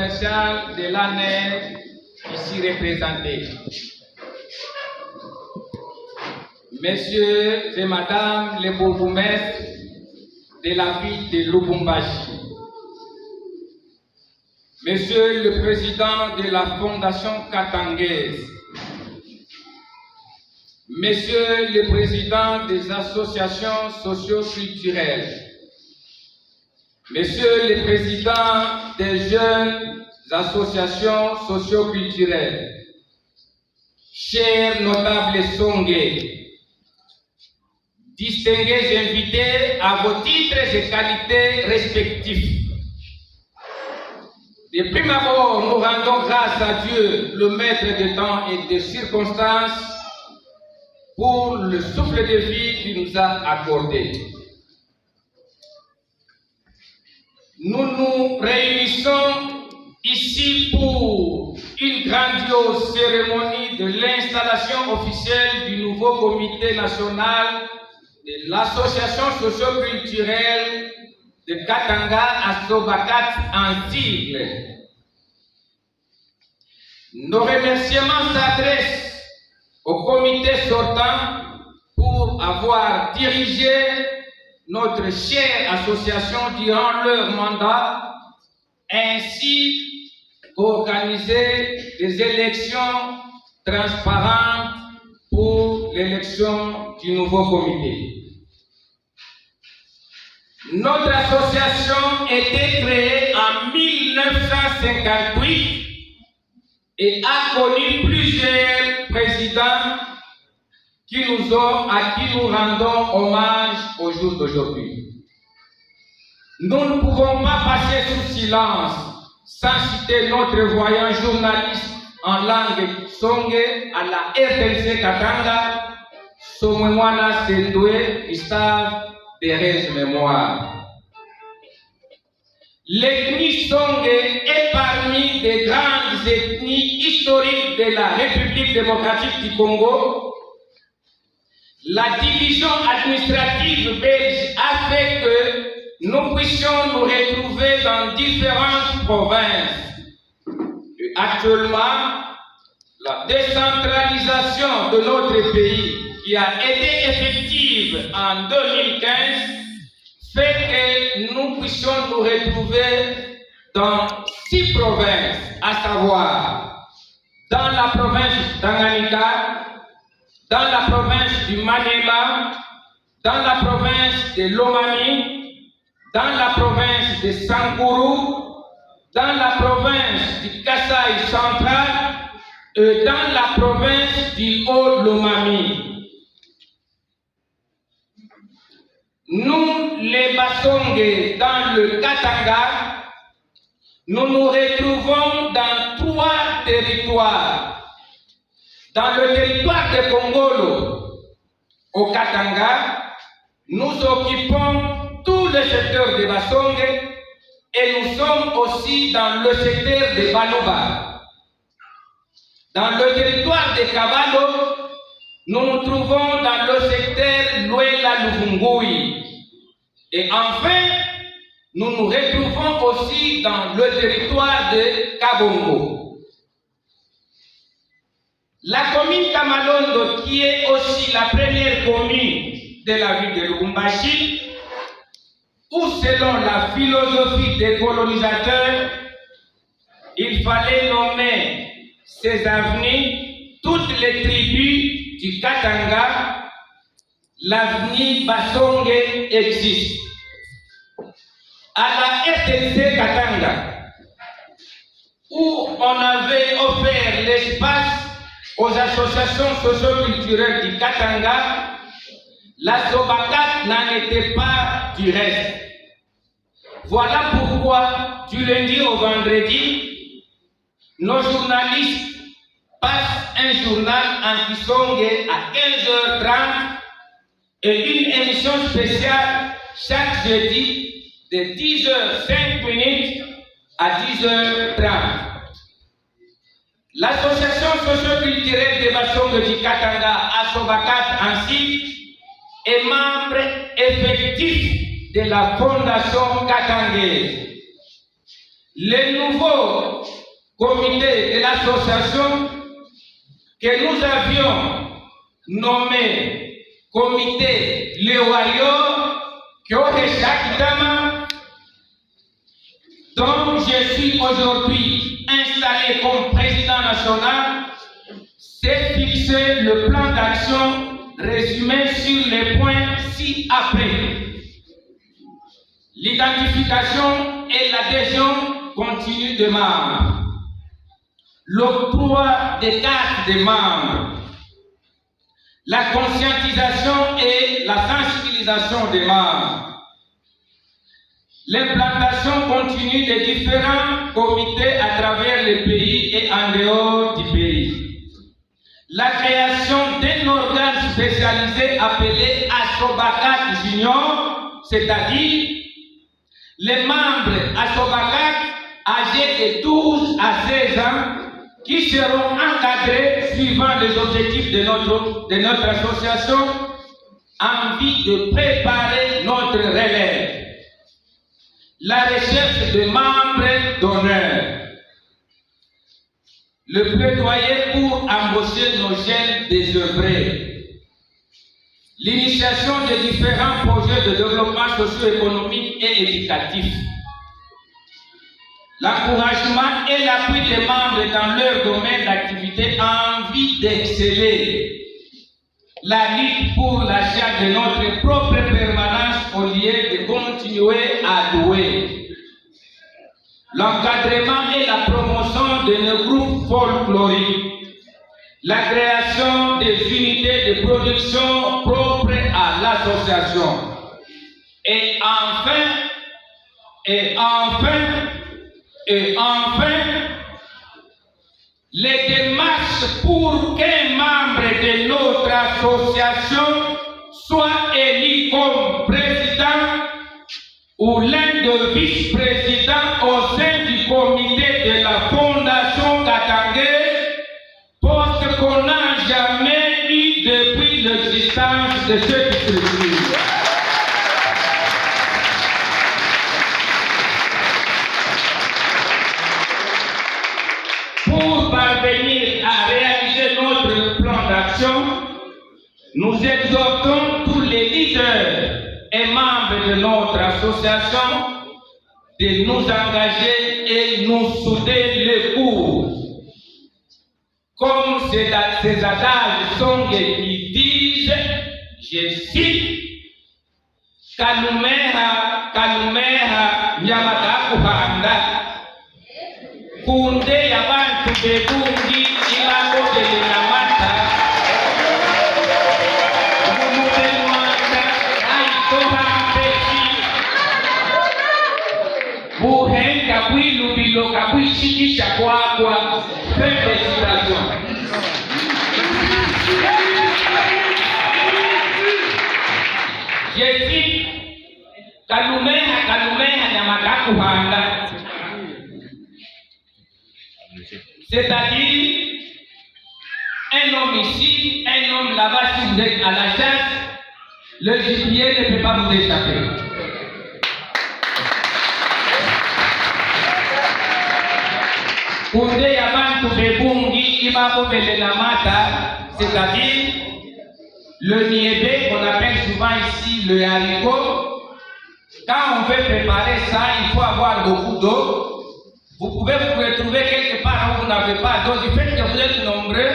commercial de l'année ici représentés. Messieurs et Madame les bourgmestres de la ville de Lubumbashi, Monsieur le Président de la Fondation Katangaise, Monsieur le Président des associations socio-culturelles, Monsieur le Président des jeunes associations socio-culturelles, chers notables Songé, distingués invités à vos titres et qualités respectifs. De prime abord, nous rendons grâce à Dieu, le maître des temps et des circonstances, pour le souffle de vie qu'il nous a accordé. Nous nous réunissons ici pour une grandiose cérémonie de l'installation officielle du nouveau comité national de l'association socio-culturelle de Katanga à Sobakat en sigle. Nos remerciements s'adressent au comité sortant pour avoir dirigé notre chère association durant leur mandat, ainsi qu'organiser des élections transparentes pour l'élection du nouveau comité. Notre association a été créée en 1958 et a connu plusieurs présidents à qui nous rendons hommage au jour d'aujourd'hui. Nous ne pouvons pas passer sous silence sans citer notre voyant journaliste en langue Songé à la RTNC Katanga, Somemwana Sendoué Gustave Thérèse Mémoire. L'ethnie Songé est parmi les grandes ethnies historiques de la République démocratique du Congo. La division administrative belge a fait que nous puissions nous retrouver dans différentes provinces. Et actuellement, la décentralisation de notre pays, qui a été effective en 2015, fait que nous puissions nous retrouver dans 6 provinces, à savoir dans la province d'Anganika, dans la province du Maniema, dans la province de Lomami, dans la province de Sankuru, dans la province du Kasaï central et dans la province du Haut-Lomami. Nous, les Basongé, dans le Katanga, nous nous retrouvons dans 3 territoires. Dans le territoire de Kongolo, au Katanga, nous occupons tout le secteur de Basongé et nous sommes aussi dans le secteur de Baluba. Dans le territoire de Kabalo, nous nous trouvons dans le secteur Luela-Luvungui. Et enfin, nous nous retrouvons aussi dans le territoire de Kabongo. La commune Kamalondo, qui est aussi la première commune de la ville de Lubumbashi, où selon la philosophie des colonisateurs, il fallait nommer ces avenues toutes les tribus du Katanga, l'avenue Basongé existe. À la RTC Katanga, où on avait offert l'espace aux associations socio-culturelles du Katanga, la Sobakat n'en était pas du reste. Voilà pourquoi, du lundi au vendredi, nos journalistes passent un journal anti-Songé à 15h30 et une émission spéciale chaque jeudi de 10h05 à 10h30. L'association socio-culturelle des Basongé du Katanga à Sobakat ainsi est membre effectif de la Fondation Katangaise. Le nouveau comité de l'association que nous avions nommé comité Lewario Kyoheshakitama, dont je suis aujourd'hui installé comme président national, s'est fixé le plan d'action résumé sur les points ci-après. L'identification et l'adhésion continue des membres, l'octroi des cartes des membres, la conscientisation et la sensibilisation des membres, l'implantation continue des différents comités à travers le pays et en dehors du pays, la création d'un organe spécialisé appelé Asobakat Junior, c'est-à-dire les membres Asobakat âgés de 12 à 16 ans qui seront encadrés suivant les objectifs de notre association en vue de préparer notre relève. La recherche de membres d'honneur. Le plaidoyer pour embaucher nos jeunes désœuvrés. L'initiation de différents projets de développement socio-économique et éducatif. L'encouragement et l'appui des membres dans leur domaine d'activité en envie d'exceller. La lutte pour l'achat de notre propre permanence au lieu de continuer à louer. L'encadrement et la promotion de nos groupes folkloriques. La création des unités de production propres à l'association. Et enfin, les démarches pour qu'un membre de notre association soit élu comme président ou l'un de vice-présidents au sein du comité de la Fondation Katangé, poste qu'on n'a jamais eu depuis l'existence de cette structure. Pour parvenir à réaliser notre plan d'action, nous exhortons tous les leaders et membres de notre association de nous engager et nous souder les coudes. Comme ces adages sont qui disent, je cite, Kalumeha, Kalumeha, Nyamatakuhanda. Kunde yabantu bebungi ilako delinamata umubenwanda aitohampeki buhenga bwilubiloka bwishikisha kwakwa félicitation. Je cite Kalumeha, Kalumeha Nyamatakuhanda. C'est-à-dire, un homme ici, un homme là-bas, si vous êtes à la chasse, le gibier ne peut pas vous échapper. C'est-à-dire, le niébé qu'on appelle souvent ici le haricot. Quand on veut préparer ça, il faut avoir beaucoup d'eau. Vous pouvez vous retrouver quelque part où vous n'avez pas d'eau. Du fait que vous êtes nombreux,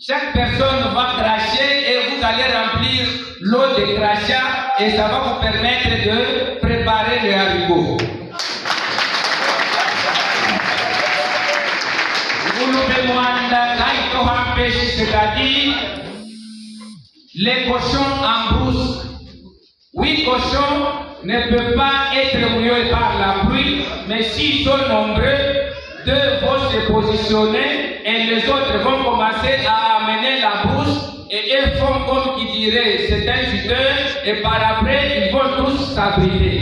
chaque personne va cracher et vous allez remplir l'eau de crachat et ça va vous permettre de préparer le haricot. C'est-à-dire les cochons en brousse. 8 cochons ne peuvent pas être mouillés par la pluie, mais s'ils sont nombreux, 2 vont se positionner et les autres vont commencer à amener la brousse et ils font comme qui dirait c'est un juteur et par après ils vont tous s'abriter.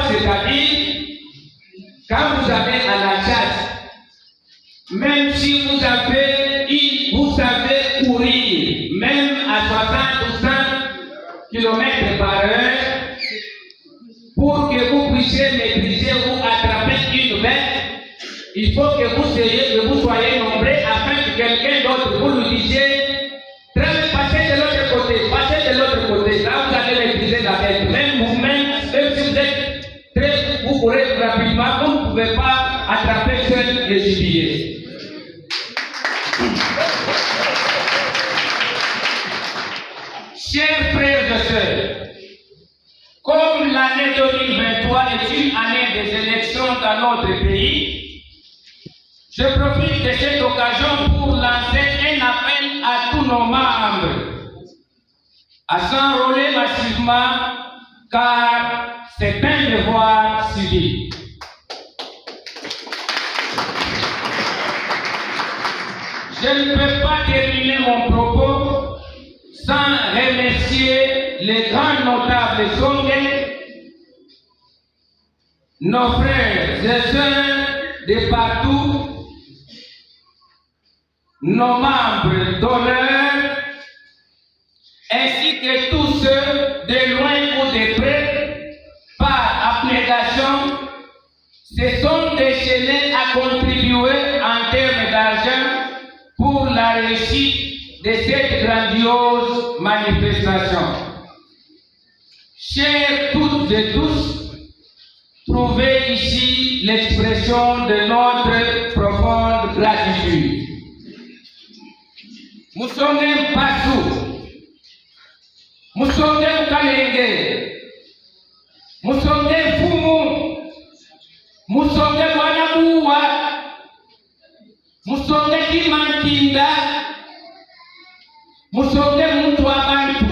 C'est-à-dire quand vous avez à la chasse, même si vous savez courir, même à 60 ou 100 km par heure, le jubilé. Chers frères et sœurs, comme l'année 2023 est une année des élections dans notre pays, je profite de cette occasion pour lancer un appel à tous nos membres à s'enrôler massivement car c'est un devoir civique. Je ne peux pas terminer mon propos sans remercier les grands notables Songé, nos frères et sœurs de partout, nos membres d'honneur, ainsi que tous ceux de loin ou de près, par abnégation, se sont déchaînés à contribuer en termes d'argent pour la réussite de cette grandiose manifestation. Chers toutes et tous, trouvez ici l'expression de notre profonde gratitude. Musonge Mpasu, Musonge Mukalenge, Musonge Fumu, Musonge Wanabuwa, Musonge Kimankinda, Musonge Mutuabantu.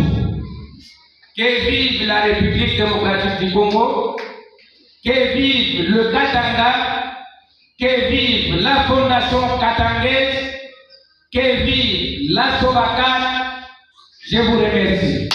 Que vive la République démocratique du Congo, que vive le Katanga, que vive la Fondation katangaise, que vive la Sobakane. Je vous remercie.